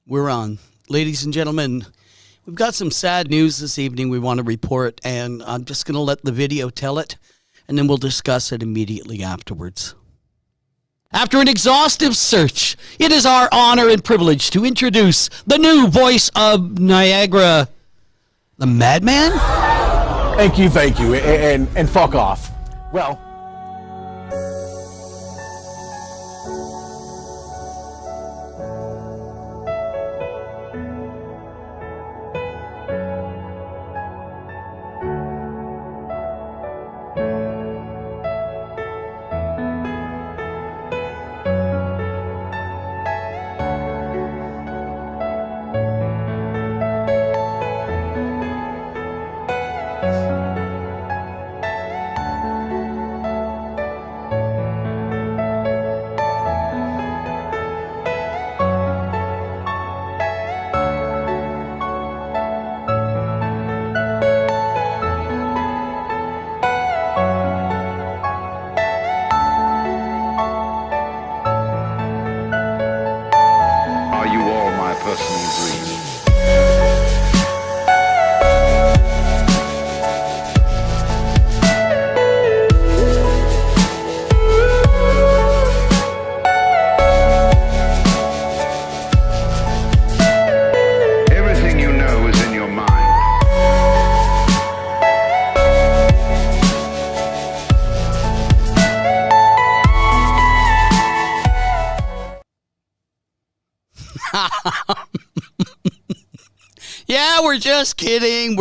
We're on. Ladies and gentlemen, we've got some sad news this evening we want to report, and I'm just going to let the video tell it, and then we'll discuss it immediately afterwards. After an exhaustive search, it is our honor and privilege to introduce the new voice of Niagara, the Madman? Thank you, and fuck off. Well... Yeah, we're just kidding.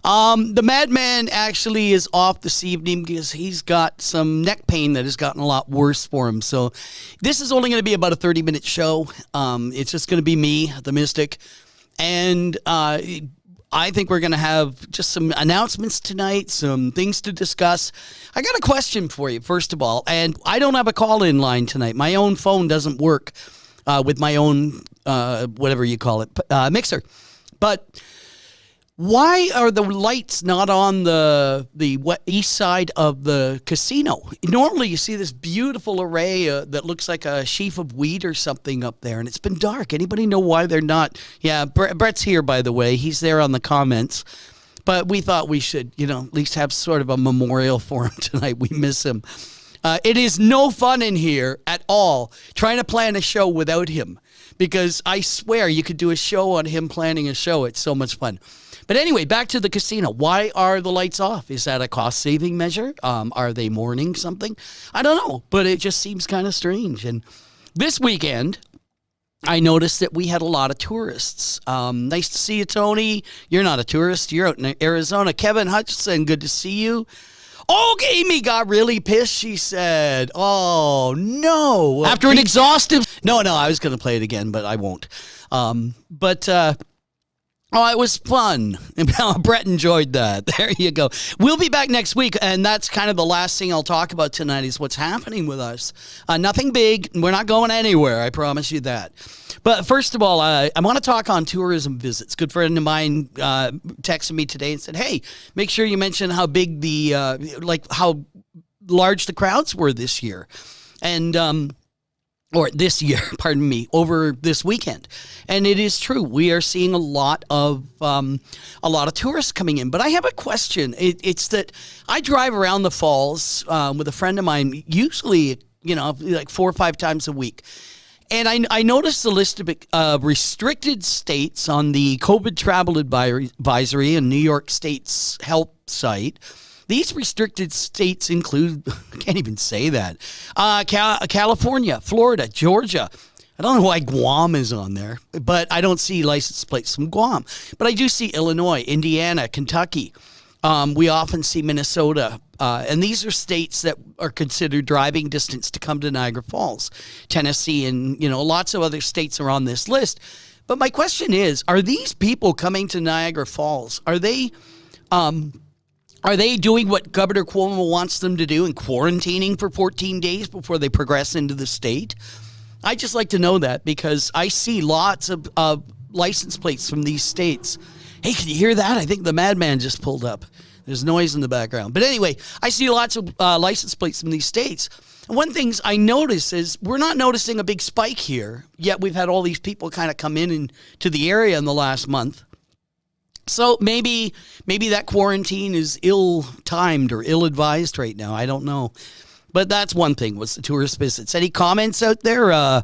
The Madman actually is off this evening because he's got some neck pain that has gotten a lot worse for him. So this is only going to be about a 30-minute show. It's just going to be me, the Mystic, and I think we're going to have just some announcements tonight, some things to discuss. I got a question for you, first of all, and I don't have a call-in line tonight. My own phone doesn't work with my own, whatever you call it, mixer. But why are the lights not on the east side of the casino? Normally you see this beautiful array that looks like a sheaf of wheat or something up there, and it's been dark. Anybody know why they're not? Yeah, Brett's here, by the way. He's there on the comments. But we thought we should, at least have sort of a memorial for him tonight. We miss him. It is no fun in here at all trying to plan a show without him, because I swear you could do a show on him planning a show. It's so much fun. But anyway, back to the casino. Why are the lights off? Is that a cost-saving measure? Are they mourning something? I don't know, but it just seems kind of strange. And this weekend, I noticed that we had a lot of tourists. Nice to see you, Tony. You're not a tourist. You're out in Arizona. Kevin Hutchinson, good to see you. Oh, Amy got really pissed, she said. Oh, no. After an exhaustive... No, I was going to play it again, but I won't. Oh, it was fun. Brett enjoyed that. There you go. We'll be back next week, and that's kind of the last thing I'll talk about tonight is what's happening with us. Nothing big. We're not going anywhere, I promise you that. But first of all, I want to talk on tourism visits. Good friend of mine texted me today and said, hey, make sure you mention how big how large the crowds were this year. And... or this year, pardon me, over this weekend. And it is true. We are seeing a lot of tourists coming in. But I have a question. It's that I drive around the falls with a friend of mine, usually, like 4 or 5 times a week. And I noticed the list of restricted states on the COVID travel advisory in New York State's health site. These restricted states include, I can't even say that, California, Florida, Georgia. I don't know why Guam is on there, but I don't see license plates from Guam. But I do see Illinois, Indiana, Kentucky. We often see Minnesota. And these are states that are considered driving distance to come to Niagara Falls. Tennessee and, lots of other states are on this list. But my question is, are these people coming to Niagara Falls, are they doing what Governor Cuomo wants them to do and quarantining for 14 days before they progress into the state? I'd just like to know that because I see lots of license plates from these states. Hey, can you hear that? I think the Madman just pulled up. There's noise in the background. But anyway, I see lots of license plates from these states. And one thing I notice is we're not noticing a big spike here, yet we've had all these people kind of come in to the area in the last month. So maybe that quarantine is ill-timed or ill-advised right now. I don't know. But that's one thing, was the tourist visits. Any comments out there?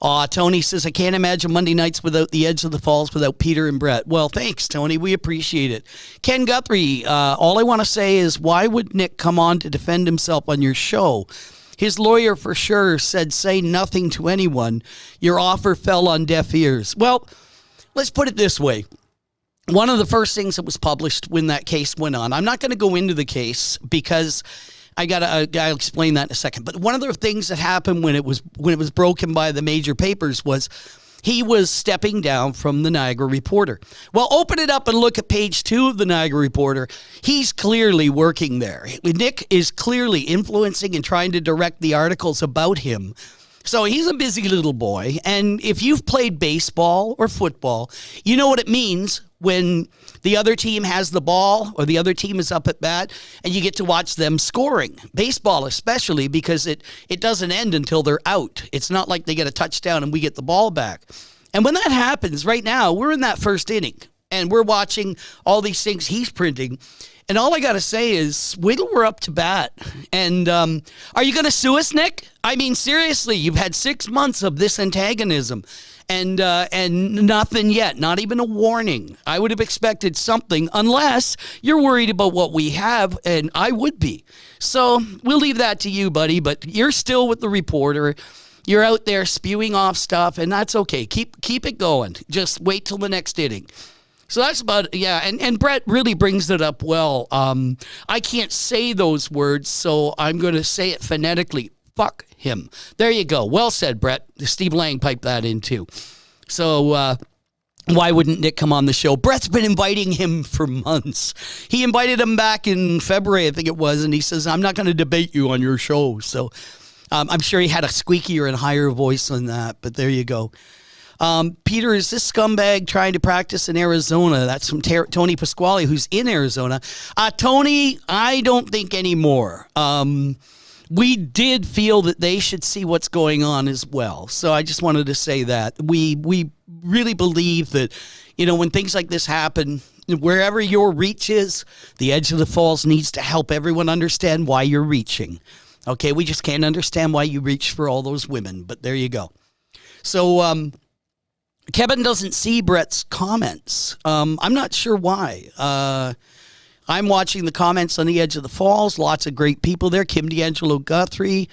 Tony says, I can't imagine Monday nights without the Edge of the Falls, without Peter and Brett. Well, thanks, Tony. We appreciate it. Ken Guthrie, all I want to say is, why would Nick come on to defend himself on your show? His lawyer for sure said, say nothing to anyone. Your offer fell on deaf ears. Well, let's put it this way. One of the first things that was published when that case went on, I'm not going to go into the case because I'll explain that in a second. But one of the things that happened when it was broken by the major papers was he was stepping down from the Niagara Reporter. Well, open it up and look at page 2 of the Niagara Reporter. He's clearly working there. Nick is clearly influencing and trying to direct the articles about him. So he's a busy little boy. And if you've played baseball or football, you know what it means when the other team has the ball or the other team is up at bat and you get to watch them scoring. Baseball especially, because it doesn't end until they're out. It's not like they get a touchdown and we get the ball back. And when that happens, right now, we're in that first inning and we're watching all these things he's printing. And all I got to say is, wait till we're up to bat. And are you going to sue us, Nick? I mean, seriously, you've had 6 months of this antagonism and nothing yet, not even a warning. I would have expected something, unless you're worried about what we have, and I would be. So we'll leave that to you, buddy, but you're still with the Reporter. You're out there spewing off stuff, and that's okay. Keep it going. Just wait till the next inning. So that's about, yeah, and Brett really brings it up well. I can't say those words, so I'm going to say it phonetically. Fuck him. There you go. Well said, Brett. Steve Lang piped that in, too. So why wouldn't Nick come on the show? Brett's been inviting him for months. He invited him back in February, I think it was, and he says, I'm not going to debate you on your show. So I'm sure he had a squeakier and higher voice than that, but there you go. Peter, is this scumbag trying to practice in Arizona? That's from Tony Pasquale, who's in Arizona. Tony, I don't think anymore. We did feel that they should see what's going on as well. So I just wanted to say that. We really believe that, when things like this happen, wherever your reach is, the Edge of the Falls needs to help everyone understand why you're reaching. Okay, we just can't understand why you reach for all those women, but there you go. So, Kevin doesn't see Brett's comments. I'm not sure why. I'm watching the comments on the Edge of the Falls. Lots of great people there. Kim D'Angelo Guthrie.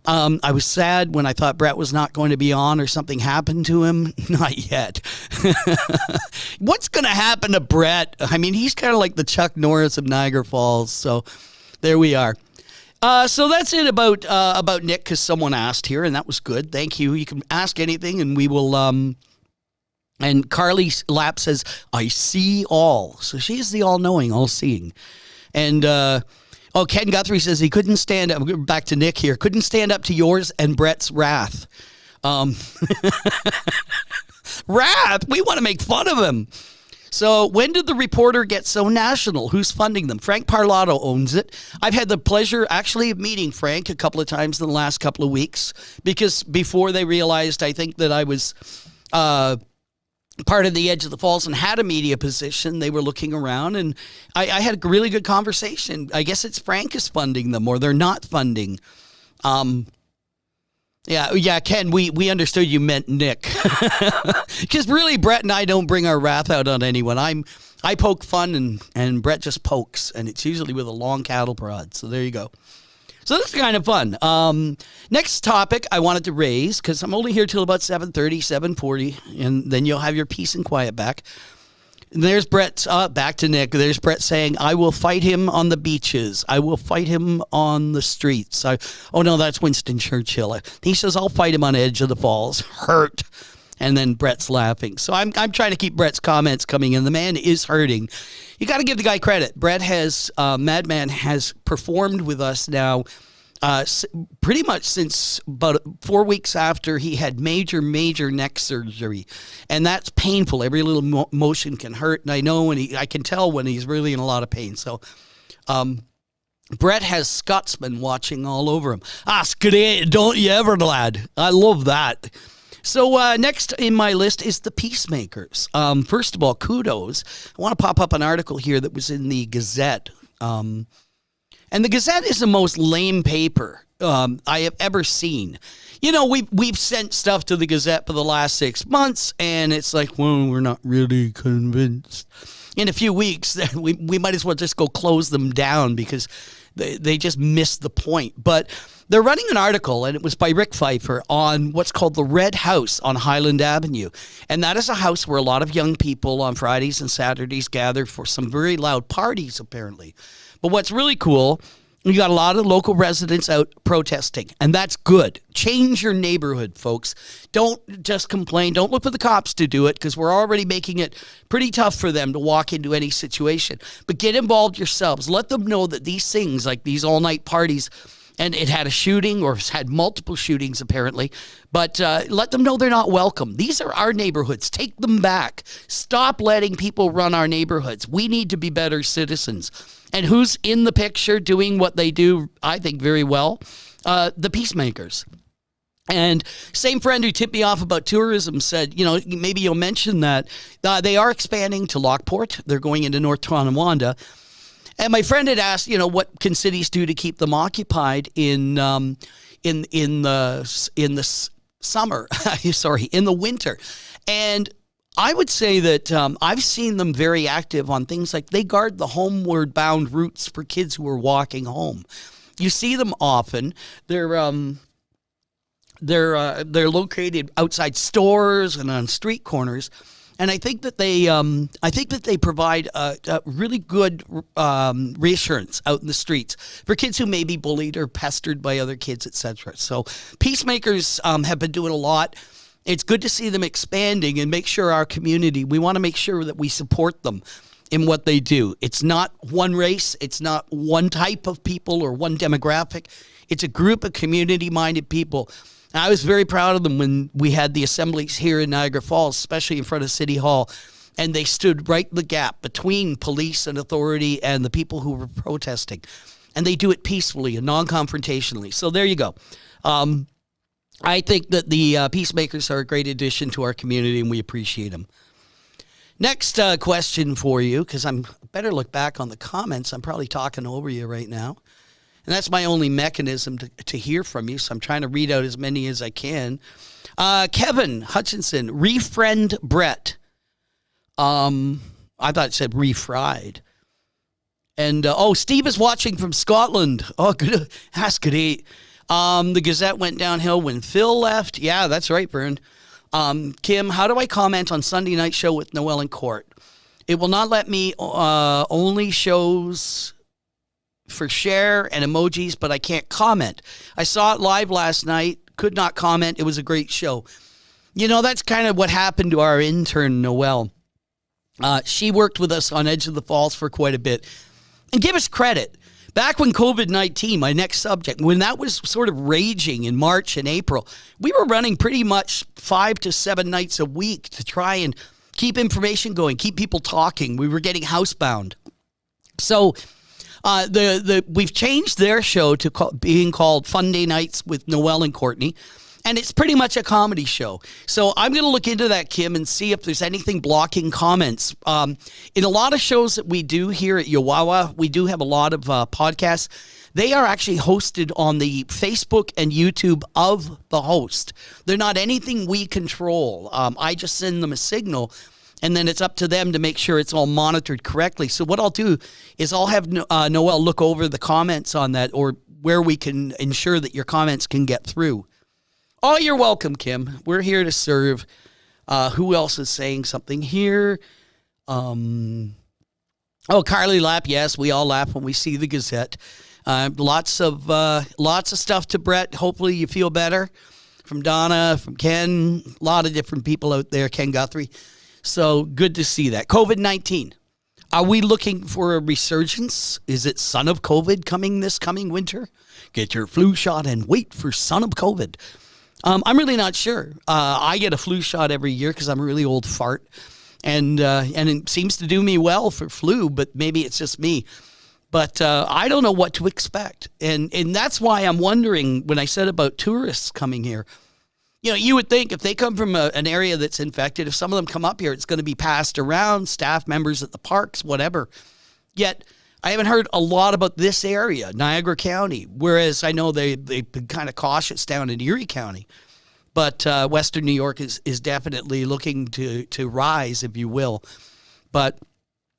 I was sad when I thought Brett was not going to be on or something happened to him. Not yet. What's going to happen to Brett? I mean, he's kind of like the Chuck Norris of Niagara Falls. So there we are. So that's it about Nick, because someone asked here, and that was good. Thank you. You can ask anything, and we will... And Carly Lapp says, I see all. So she is the all-knowing, all-seeing. And, Ken Guthrie says he couldn't stand up. Back to Nick here. Couldn't stand up to yours and Brett's wrath. Wrath? We want to make fun of him. So when did the Reporter get so national? Who's funding them? Frank Parlato owns it. I've had the pleasure, actually, of meeting Frank a couple of times in the last couple of weeks, because before they realized, I think, that I was... part of the Edge of the Falls and had a media position, they were looking around, and I had a really good conversation. I guess it's Frank is funding them, or they're not funding. Yeah, Ken, we understood you meant Nick. Because really, Brett and I don't bring our wrath out on anyone. I poke fun, and Brett just pokes, and it's usually with a long cattle prod. So there you go. So this is kind of fun. Next topic I wanted to raise, because I'm only here till about 7:30, 7:40, and then you'll have your peace and quiet back. And there's Brett, back to Nick. There's Brett saying, I will fight him on the beaches. I will fight him on the streets. Oh, no, that's Winston Churchill. He says, I'll fight him on Edge of the Falls. Hurt. And then Brett's laughing. So I'm trying to keep Brett's comments coming in. The man is hurting. You got to give the guy credit. Brett has, Madman has performed with us now pretty much since about 4 weeks after he had major neck surgery, and that's painful. Every little motion can hurt, and I know I can tell when he's really in a lot of pain. So Brett has Scotsman watching all over him. Scuddy, don't you ever, lad. I love that. So next in my list is the Peacemakers. First of all, kudos. I want to pop up an article here that was in the Gazette. And the Gazette is the most lame paper I have ever seen. You know, we've sent stuff to the Gazette for the last 6 months, and it's like, well, we're not really convinced. In a few weeks, we might as well just go close them down because they just missed the point. But they're running an article, and it was by Rick Pfeiffer, on what's called the Red House on Highland Avenue. And that is a house where a lot of young people on Fridays and Saturdays gather for some very loud parties, apparently. But what's really cool, you got a lot of local residents out protesting, and that's good. Change your neighborhood, folks. Don't just complain. Don't look for the cops to do it, because we're already making it pretty tough for them to walk into any situation. But get involved yourselves. Let them know that these things, like these all-night parties, and it had a shooting, or it's had multiple shootings apparently, but let them know they're not welcome. These are our neighborhoods. Take them back. Stop letting people run our neighborhoods. We need to be better citizens. And who's in the picture doing what they do, I think, very well? The Peacemakers. And same friend who tipped me off about tourism said, you know, maybe you'll mention that they are expanding to Lockport. They're going into North Tonawanda. And my friend had asked, you know, what can cities do to keep them occupied in the summer, in the winter. And I would say that I've seen them very active on things like they guard the homeward bound routes for kids who are walking home. You see them often. They're located outside stores and on street corners. And I think that they provide a really good reassurance out in the streets for kids who may be bullied or pestered by other kids, etc. So Peacemakers have been doing a lot. It's good to see them expanding and make sure our community, we want to make sure that we support them in what they do. It's not one race. It's not one type of people or one demographic. It's a group of community-minded people. I was very proud of them when we had the assemblies here in Niagara Falls, especially in front of City Hall, and they stood right in the gap between police and authority and the people who were protesting. And they do it peacefully and non-confrontationally. So there you go. I think that the Peacemakers are a great addition to our community, and we appreciate them. Next question for you, because I better look back on the comments. I'm probably talking over you right now. And that's my only mechanism to hear from you, so I'm trying to read out as many as I can. Kevin Hutchinson, refriend Brett. I thought it said refried. And, Steve is watching from Scotland. Oh, good. That's good. The Gazette went downhill when Phil left. Yeah, that's right, Vern. Kim, how do I comment on Sunday night show with Noel and Court? It will not let me only shows for share and emojis, but I can't comment. I saw it live last night, could not comment. It was a great show. You know, that's kind of what happened to our intern, Noelle. She worked with us on Edge of the Falls for quite a bit. And give us credit. Back when COVID-19, my next subject, when that was sort of raging in March and April, we were running pretty much 5 to 7 nights a week to try and keep information going, keep people talking. We were getting housebound. So we've changed their show to being called Fun Day Nights with Noel and Courtney, and it's pretty much a comedy show. So I'm going to look into that, Kim, and see if there's anything blocking comments. In a lot of shows that we do here at Yowawa, we do have a lot of podcasts. They are actually hosted on the Facebook and YouTube of the host. They're not anything we control. I just send them a signal, and then it's up to them to make sure it's all monitored correctly. So what I'll do is I'll have Noel look over the comments on that, or where we can ensure that your comments can get through. Oh, you're welcome, Kim. We're here to serve. Who else is saying something here? Carly Lapp. Yes, we all laugh when we see the Gazette. Lots of stuff to Brett. Hopefully you feel better. From Donna, from Ken, a lot of different people out there. Ken Guthrie. So good to see that. COVID-19. Are we looking for a resurgence? Is it son of COVID coming this coming winter? Get your flu shot and wait for son of COVID. I'm really not sure. I get a flu shot every year because I'm a really old fart. And it seems to do me well for flu, but maybe it's just me. But I don't know what to expect. And that's why I'm wondering when I said about tourists coming here. You know, you would think if they come from an area that's infected, if some of them come up here, it's going to be passed around, staff members at the parks, whatever. Yet, I haven't heard a lot about this area, Niagara County, whereas I know they've been kind of cautious down in Erie County. But Western New York is definitely looking to rise, if you will. But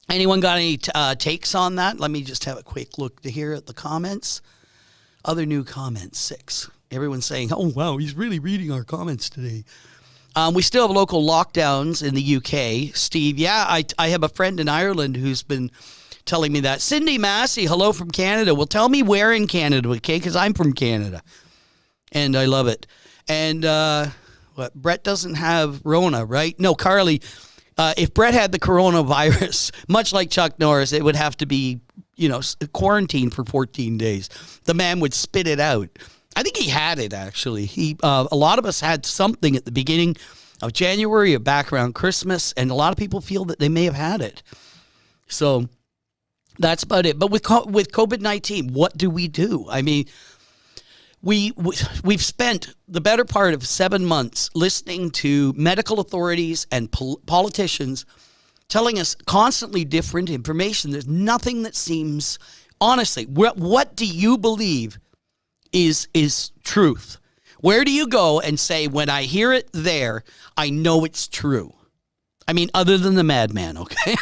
anyone got any takes on that? Let me just have a quick look here at the comments. Other new comments, 6. Everyone's saying, oh, wow, he's really reading our comments today. We still have local lockdowns in the UK. Steve, yeah, I have a friend in Ireland who's been telling me that. Cindy Massey, hello from Canada. Well, tell me where in Canada, okay, because I'm from Canada. And I love it. And Brett doesn't have Rona, right? No, Carly, if Brett had the coronavirus, much like Chuck Norris, it would have to be, quarantined for 14 days. The man would spit it out. I think he had it, actually. A lot of us had something at the beginning of January or back around Christmas, and a lot of people feel that they may have had it. So that's about it. But with COVID-19, what do we do? I mean, we've spent the better part of 7 months listening to medical authorities and politicians telling us constantly different information. There's nothing that seems, honestly, what do you believe is truth? Where do you go and say, when I hear it there, I know it's true? I mean, other than the madman, okay?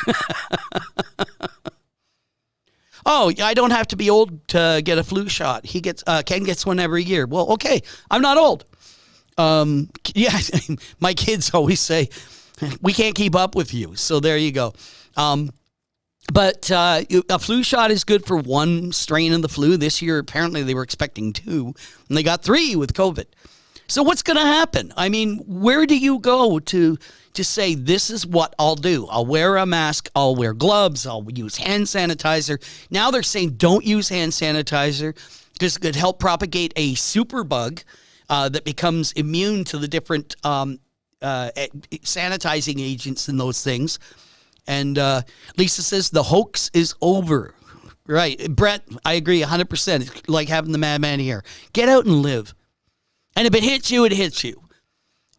Oh, I don't have to be old to get a flu shot. Ken gets one every year. Well, okay, I'm not old. Yeah, my kids always say, we can't keep up with you. So there you go. But a flu shot is good for one strain of the flu. This year, apparently, they were expecting 2, and they got 3 with COVID. So what's going to happen? I mean, where do you go to say, this is what I'll do? I'll wear a mask. I'll wear gloves. I'll use hand sanitizer. Now they're saying don't use hand sanitizer because it could help propagate a superbug that becomes immune to the different sanitizing agents and those things. And Lisa says the hoax is over. Right. Brett, I agree 100%. It's like having the madman here. Get out and live. And if it hits you, it hits you.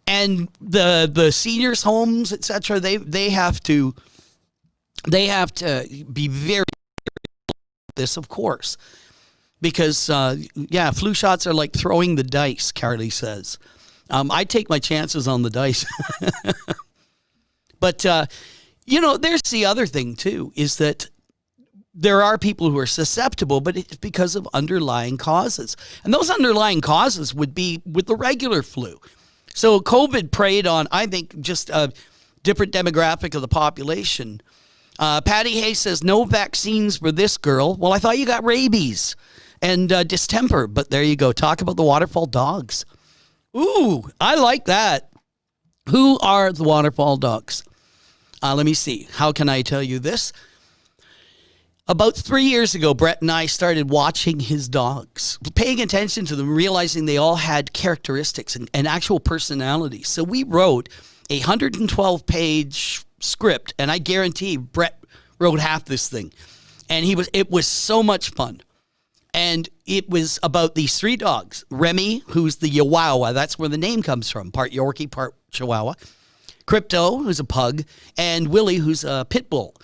And the seniors' homes, etc., they have to be very this, of course. Because, flu shots are like throwing the dice, Carly says. I take my chances on the dice. But, there's the other thing, too, is that there are people who are susceptible, but it's because of underlying causes. And those underlying causes would be with the regular flu. So COVID preyed on, I think, just a different demographic of the population. Patty Hayes says, no vaccines for this girl. Well, I thought you got rabies and distemper, but there you go. Talk about the waterfall dogs. Ooh, I like that. Who are the waterfall dogs? Let me see. How can I tell you this? About 3 years ago, Brett and I started watching his dogs, paying attention to them, realizing they all had characteristics and actual personalities. So we wrote a 112-page script, and I guarantee Brett wrote half this thing. And it was so much fun. And it was about these 3 dogs. Remy, who's the Chihuahua, that's where the name comes from, part Yorkie, part Chihuahua. Crypto, who's a pug, and Willie, who's a pit bull.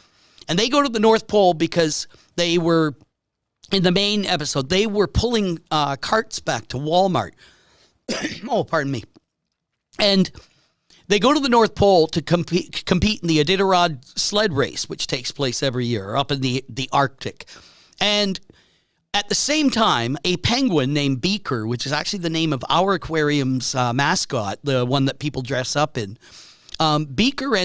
And they go to the North Pole because they were, in the main episode, they were pulling carts back to Walmart. Oh, pardon me. And they go to the North Pole to compete in the Iditarod sled race, which takes place every year up in the Arctic. And at the same time, a penguin named Beaker, which is actually the name of our aquarium's mascot, the one that people dress up in, Beaker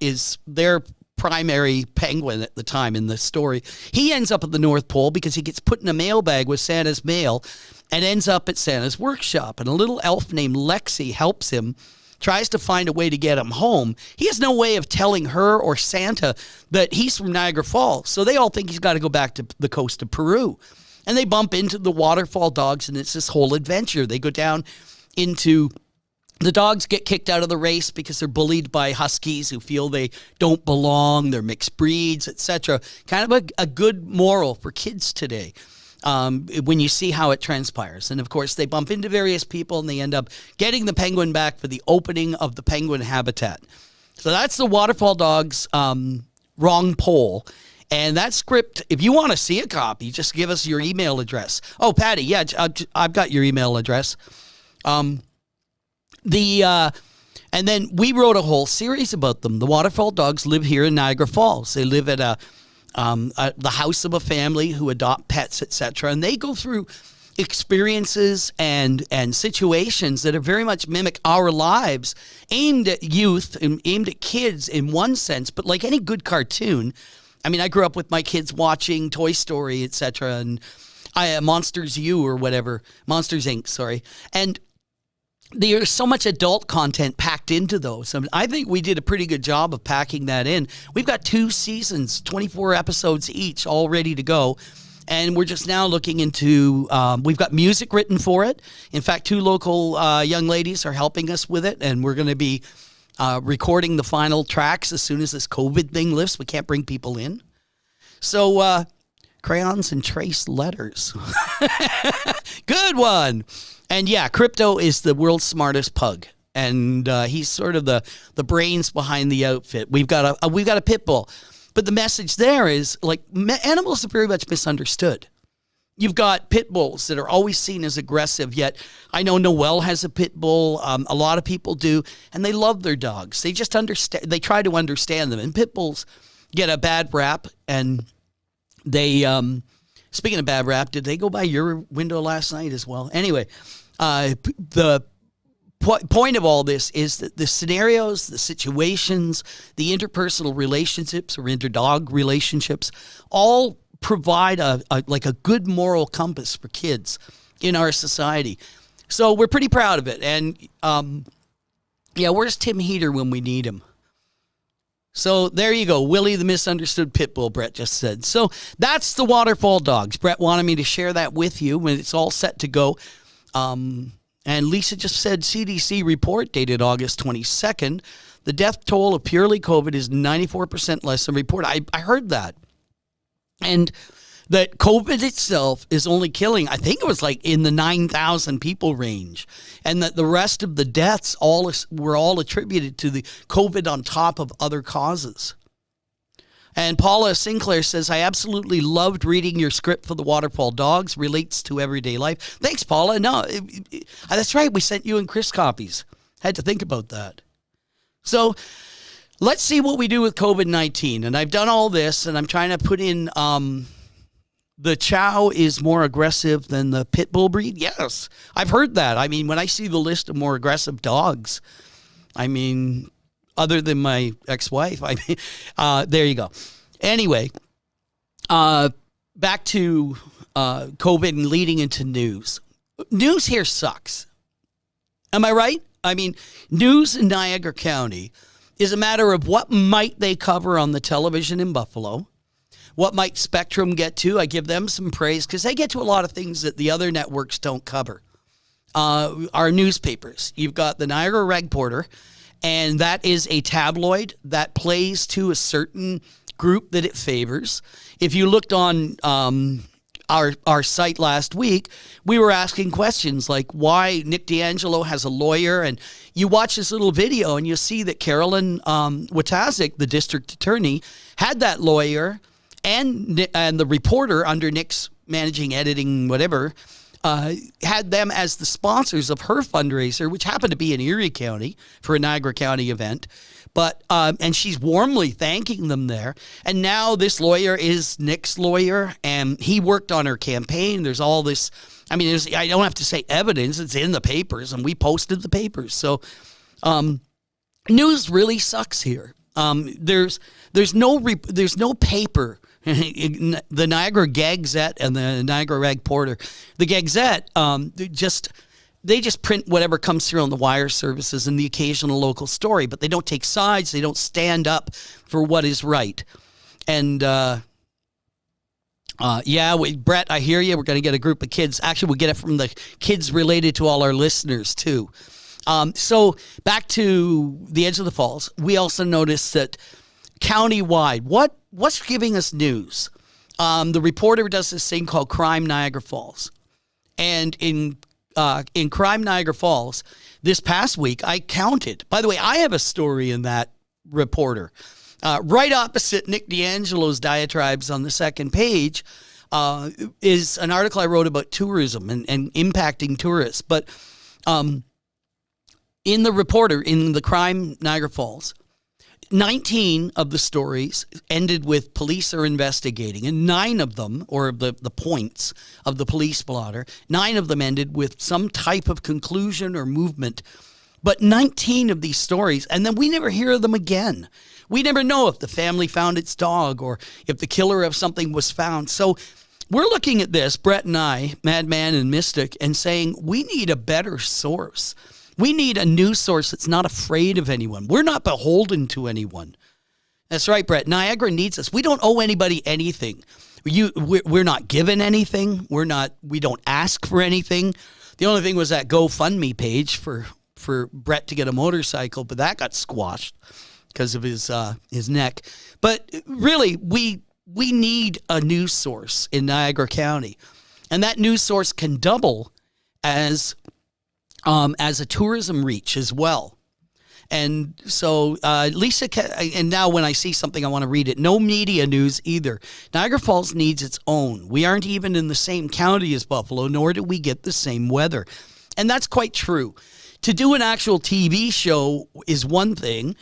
is their primary penguin at the time in the story. He ends up at the North Pole because he gets put in a mailbag with Santa's mail and ends up at Santa's workshop. And a little elf named Lexi helps him tries to find a way to get him home. He has no way of telling her or Santa that he's from Niagara Falls. So they all think he's got to go back to the coast of Peru. And they bump into the waterfall dogs, and it's this whole adventure. They go down into... The dogs get kicked out of the race because they're bullied by huskies who feel they don't belong, they're mixed breeds, etc. Kind of a good moral for kids today when you see how it transpires. And, of course, they bump into various people, and they end up getting the penguin back for the opening of the penguin habitat. So that's the Waterfall Dogs wrong poll. And that script, if you want to see a copy, just give us your email address. Oh, Patty, yeah, I've got your email address. And then we wrote a whole series about them. The Waterfall Dogs live here in Niagara Falls. They live at the house of a family who adopt pets, etc. And they go through experiences and situations that are very much mimic our lives, aimed at youth and aimed at kids in one sense. But like any good cartoon, I mean, I grew up with my kids watching Toy Story, etc. And Monsters U or whatever, Monsters Inc. Sorry, and there's so much adult content packed into those. I think we did a pretty good job of packing that in. We've got 2 seasons, 24 episodes each, all ready to go. And we're just now looking into, we've got music written for it. In fact, 2 local young ladies are helping us with it. And we're going to be recording the final tracks as soon as this COVID thing lifts. We can't bring people in. So, crayons and trace letters. Good one. And yeah, Crypto is the world's smartest pug, and he's sort of the brains behind the outfit. We've got a pit bull, but the message there is like animals are very much misunderstood. You've got pit bulls that are always seen as aggressive, yet I know Noelle has a pit bull. A lot of people do, and they love their dogs. They just understand. They try to understand them, and pit bulls get a bad rap, and they. Speaking of bad rap, did they go by your window last night as well? Anyway, the point of all this is that the scenarios, the situations, the interpersonal relationships or interdog relationships all provide a good moral compass for kids in our society. So we're pretty proud of it. And, where's Tim Heater when we need him? So there you go. Willie the misunderstood pit bull, Brett just said. So that's the Waterfall Dogs. Brett wanted me to share that with you when it's all set to go. And Lisa just said CDC report dated August 22nd. The death toll of purely COVID is 94% less than reported. I heard that. And that COVID itself is only killing, I think it was like in the 9,000 people range. And that the rest of the deaths were all attributed to the COVID on top of other causes. And Paula Sinclair says, I absolutely loved reading your script for the Waterfall Dogs. Relates to everyday life. Thanks, Paula. No, that's right. We sent you and Chris copies. Had to think about that. So let's see what we do with COVID-19. And I've done all this, and I'm trying to put in... the Chow is more aggressive than the pit bull breed? Yes, I've heard that. I mean, when I see the list of more aggressive dogs, I mean, other than my ex-wife, there you go. Anyway, back to COVID and leading into news. News here sucks. Am I right? I mean, news in Niagara County is a matter of what might they cover on the television in Buffalo. What might Spectrum get to? I give them some praise because they get to a lot of things that the other networks don't cover. Our newspapers. You've got the Niagara Reporter, and that is a tabloid that plays to a certain group that it favors. If you looked on our site last week, we were asking questions like why Nick D'Angelo has a lawyer, and you watch this little video and you see that Carolyn Watazik, the district attorney, had that lawyer and the reporter under Nick's managing editing whatever, had them as the sponsors of her fundraiser, which happened to be in Erie County for a Niagara County event. But and she's warmly thanking them there. And now this lawyer is Nick's lawyer, and he worked on her campaign. There's all this. I mean, I don't have to say evidence. It's in the papers, and we posted the papers. So news really sucks here. There's no paper. The Niagara Gazette and the Niagara Reporter. The Gazette, they just print whatever comes through on the wire services and the occasional local story, but they don't take sides. They don't stand up for what is right. And Brett, I hear you. We're going to get a group of kids. Actually, we'll get it from the kids related to all our listeners too. So back to the Edge of the Falls, we also noticed that countywide, what's giving us news? The Reporter does this thing called Crime Niagara Falls. And in Crime Niagara Falls, this past week, I counted. By the way, I have a story in that Reporter. Right opposite Nick D'Angelo's diatribes on the second page is an article I wrote about tourism and impacting tourists. But in the Reporter, in the Crime Niagara Falls, 19 of the stories ended with police are investigating, and 9 of them, or the points of the police blotter, 9 of them ended with some type of conclusion or movement. But 19 of these stories, and then we never hear of them again. We never know if the family found its dog or if the killer of something was found. So we're looking at this, Brett and I, Madman and Mystic, and saying we need a better source. We need a news source that's not afraid of anyone. We're not beholden to anyone. That's right, Brett. Niagara needs us. We don't owe anybody anything. We're not given anything. We don't ask for anything. The only thing was that GoFundMe page for Brett to get a motorcycle, but that got squashed because of his neck. But really, we need a news source in Niagara County, and that news source can double as a tourism reach as well. And so Lisa, and now when I see something, I want to read it. No media news either. Niagara Falls needs its own. We aren't even in the same county as Buffalo, nor do we get the same weather. And that's quite true. To do an actual TV show is one thing,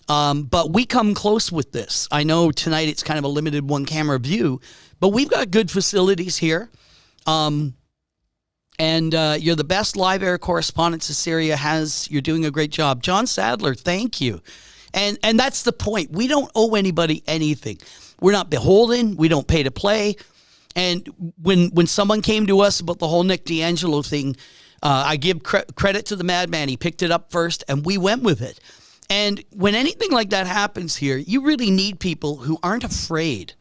but we come close with this. I know tonight it's kind of a limited one-camera view, but we've got good facilities here. And you're the best live air correspondent this area has. You're doing a great job. John Sadler, thank you. And that's the point. We don't owe anybody anything. We're not beholden. We don't pay to play. And when someone came to us about the whole Nick D'Angelo thing, I give credit to the Madman. He picked it up first, and we went with it. And when anything like that happens here, you really need people who aren't afraid.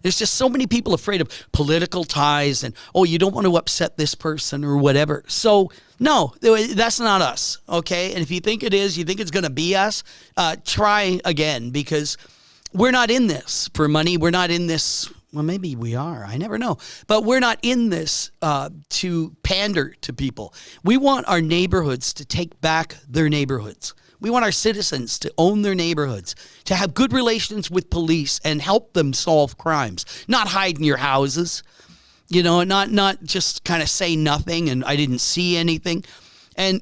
There's just so many people afraid of political ties and, you don't want to upset this person or whatever. So, no, that's not us, okay? And if you think it is, you think it's going to be us, try again, because we're not in this for money. We're not in this, well, maybe we are. I never know. But we're not in this to pander to people. We want our neighborhoods to take back their neighborhoods. We want our citizens to own their neighborhoods, to have good relations with police and help them solve crimes, not hide in your houses, not just kind of say nothing and I didn't see anything, and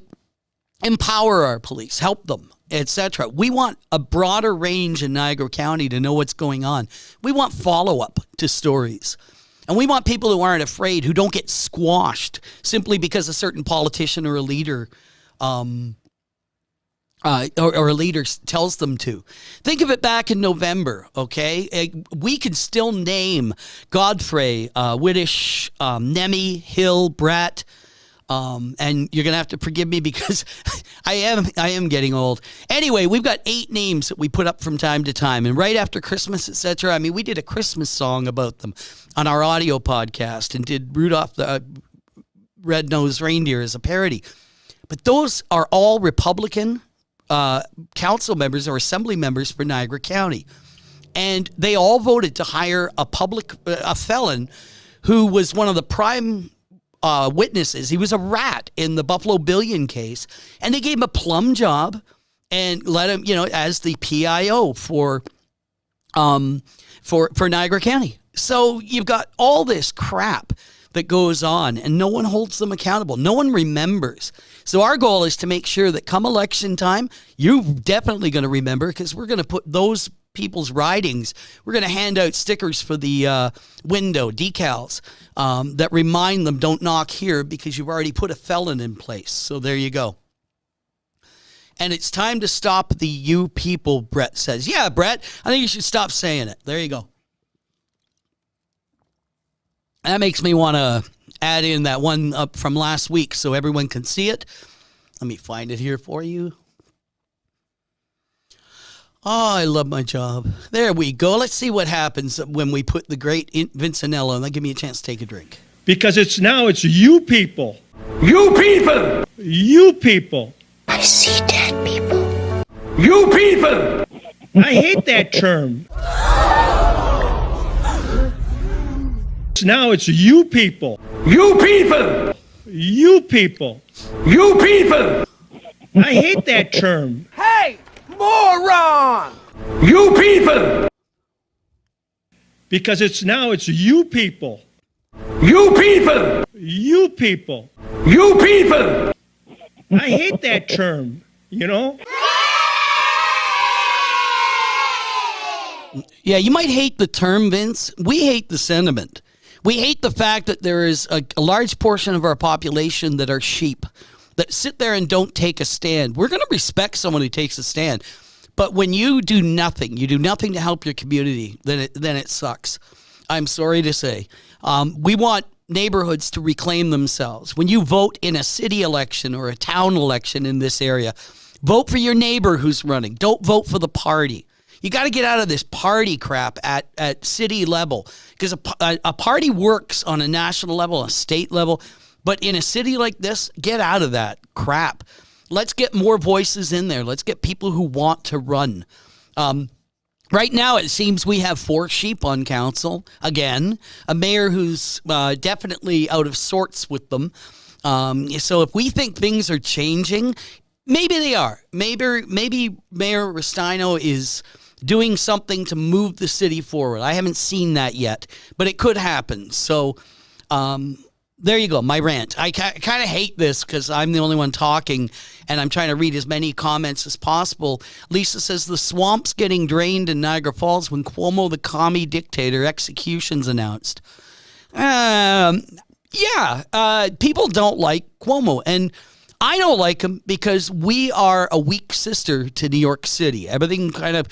empower our police, help them, etc. We want a broader range in Niagara County to know what's going on. We want follow-up to stories. And we want people who aren't afraid, who don't get squashed simply because a certain politician or a leader or a leader tells them to. Think of it back in November, okay? We can still name Godfrey, Whittish, Nemi, Hill, Bratt, and you're going to have to forgive me because I am getting old. Anyway, we've got 8 names that we put up from time to time, and right after Christmas, etc. I mean, we did a Christmas song about them on our audio podcast and did Rudolph the Red-Nosed Reindeer as a parody. But those are all Republican council members or assembly members for Niagara County. And they all voted to hire a felon who was one of the prime witnesses. He was a rat in the Buffalo Billion case. And they gave him a plum job and let him, as the PIO for Niagara County. So you've got all this crap that goes on, and no one holds them accountable. No one remembers. So our goal is to make sure that come election time, you're definitely going to remember, because we're going to put those people's ridings, we're going to hand out stickers for the window, decals, that remind them, don't knock here, because you've already put a felon in place. So there you go. And it's time to stop the you people, Brett says. Yeah, Brett, I think you should stop saying it. There you go. That makes me want to add in that one up from last week so everyone can see it. Let me find it here for you. Oh, I love my job. There we go. Let's see what happens when we put the great Vincenello. And give me a chance to take a drink. Because it's you people. You people! You people. I see dead people. You people! I hate that term. Now it's you people. You people! You people. You people! I hate that term. Hey, moron! You people! Because it's you people. You people! You people. You people! I hate that term, you know? Yeah, you might hate the term, Vince. We hate the sentiment. We hate the fact that there is a large portion of our population that are sheep, that sit there and don't take a stand. We're going to respect someone who takes a stand. But when you do nothing to help your community, then it sucks. I'm sorry to say. We want neighborhoods to reclaim themselves. When you vote in a city election or a town election in this area, vote for your neighbor who's running. Don't vote for the party. You got to get out of this party crap at city level, because a party works on a national level, a state level, but in a city like this, get out of that crap. Let's get more voices in there. Let's get people who want to run. Right now, it seems we have 4 sheep on council. Again, a mayor who's definitely out of sorts with them. So if we think things are changing, maybe they are. Maybe Mayor Restaino is doing something to move the city forward. I haven't seen that yet, but it could happen. So there you go, my rant. I kind of hate this because I'm the only one talking, and I'm trying to read as many comments as possible. Lisa says, the swamp's getting drained in Niagara Falls when Cuomo, the commie dictator, execution's announced. People don't like Cuomo, and I don't like him because we are a weak sister to New York City. Everything kind of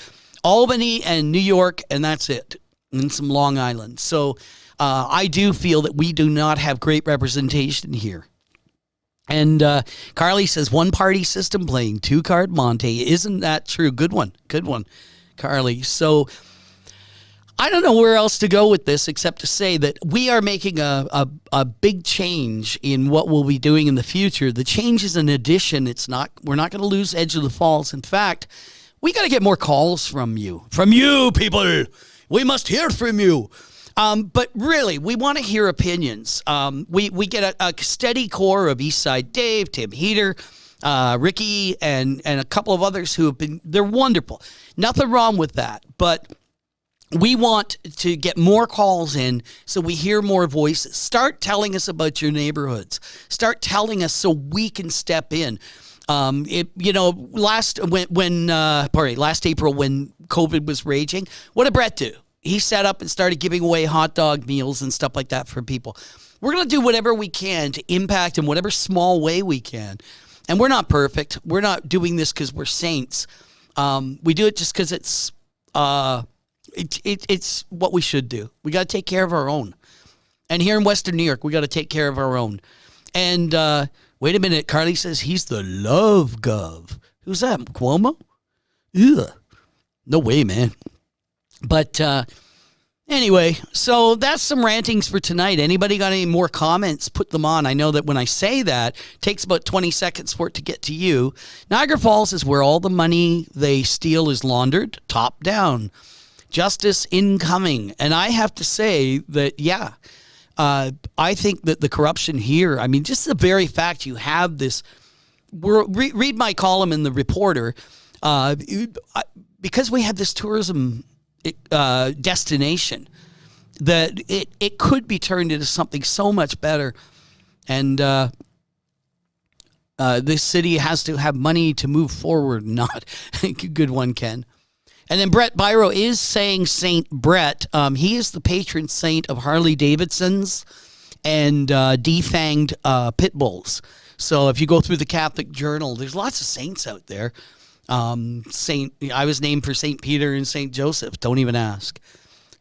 Albany and New York, and that's it, and some Long Island. So I do feel that we do not have great representation here. And Carly says, one-party system playing 2-card Monte. Isn't that true? Good one, Carly. So I don't know where else to go with this except to say that we are making a big change in what we'll be doing in the future. The change is an addition. We're not going to lose Edge of the Falls. In fact, we got to get more calls from you. From you, people. We must hear from you. But really, we want to hear opinions. We get a steady core of Eastside Dave, Tim Heater, Ricky, and a couple of others who have they're wonderful. Nothing wrong with that. But we want to get more calls in so we hear more voices. Start telling us about your neighborhoods. Start telling us so we can step in. Last April when COVID was raging, what did Brett do? He set up and started giving away hot dog meals and stuff like that for people. We're going to do whatever we can to impact in whatever small way we can. And we're not perfect. We're not doing this because we're saints. We do it just because it's what we should do. We got to take care of our own. And here in Western New York, we got to take care of our own. And wait a minute. Carly says he's the love gov. Who's that? Cuomo? Ugh. No way, man. But anyway, so that's some rantings for tonight. Anybody got any more comments? Put them on. I know that when I say that, it takes about 20 seconds for it to get to you. Niagara Falls is where all the money they steal is laundered, top down. Justice incoming. And I have to say that, I think that the corruption here, I mean, just the very fact you have this, read my column in The Reporter, because we have this tourism destination, that it could be turned into something so much better. And this city has to have money to move forward, not good one, Ken. And then Brett Byro is saying Saint Brett. He is the patron saint of Harley Davidsons and defanged pit bulls. So if you go through the Catholic Journal, there's lots of saints out there. I was named for St. Peter and St. Joseph. Don't even ask.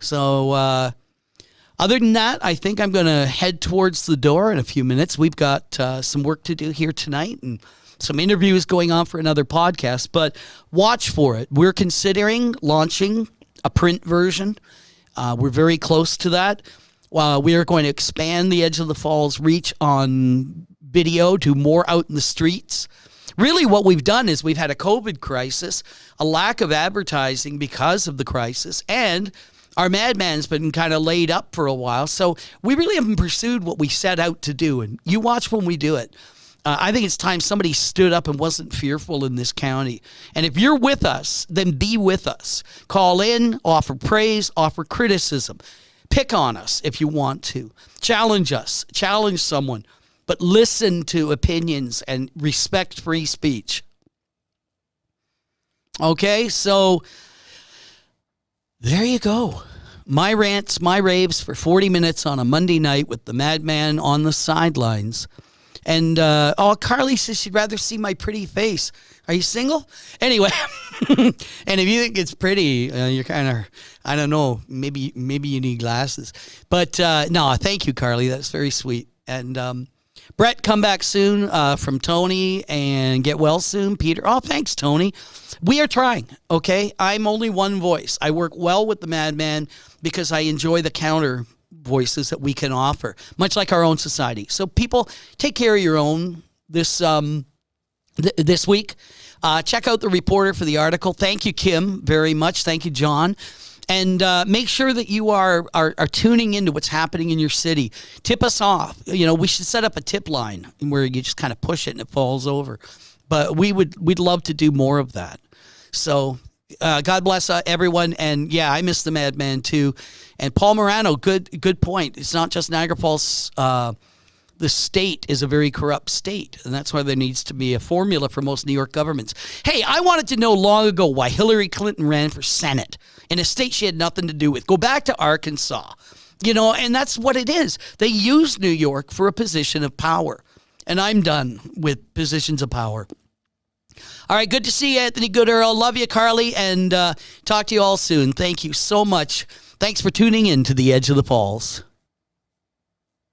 So Other than that, I think I'm going to head towards the door in a few minutes. We've got some work to do here tonight and some interviews going on for another podcast, but watch for it. We're considering launching a print version. We're very close to that. We are going to expand the Edge of the Falls reach on video to more out in the streets. Really what we've done is we've had a COVID crisis, a lack of advertising because of the crisis, and our madman's been kind of laid up for a while. So we really haven't pursued what we set out to do, and you watch when we do it. I think it's time somebody stood up and wasn't fearful in this county. And if you're with us, then be with us. Call in, offer praise, offer criticism. Pick on us if you want to. Challenge us. Challenge someone. But listen to opinions and respect free speech. Okay, so there you go. My rants, my raves for 40 minutes on a Monday night with the madman on the sidelines. And, Carly says she'd rather see my pretty face. Are you single? Anyway, and if you think it's pretty, you're kind of, I don't know, maybe you need glasses. But, no, thank you, Carly. That's very sweet. And Brett, come back soon from Tony and get well soon. Peter, oh, thanks, Tony. We are trying, okay? I'm only one voice. I work well with the madman because I enjoy the counter voices that we can offer, much like our own society. So people, take care of your own this this week. Check out the reporter for the article. Thank you, Kim, very much. Thank you, John. And make sure that you are tuning into what's happening in your city. Tip us off. You know, we should set up a tip line where you just kind of push it and it falls over. But we'd love to do more of that. So God bless everyone. And yeah, I miss the madman too. And Paul Morano, good point. It's not just Niagara Falls. The state is a very corrupt state, and that's why there needs to be a formula for most New York governments. Hey, I wanted to know long ago why Hillary Clinton ran for Senate in a state she had nothing to do with. Go back to Arkansas, you know, and that's what it is. They use New York for a position of power, and I'm done with positions of power. All right, good to see you, Anthony Gooderl. Love you, Carly, and talk to you all soon. Thank you so much. Thanks for tuning in to the Edge of the Falls.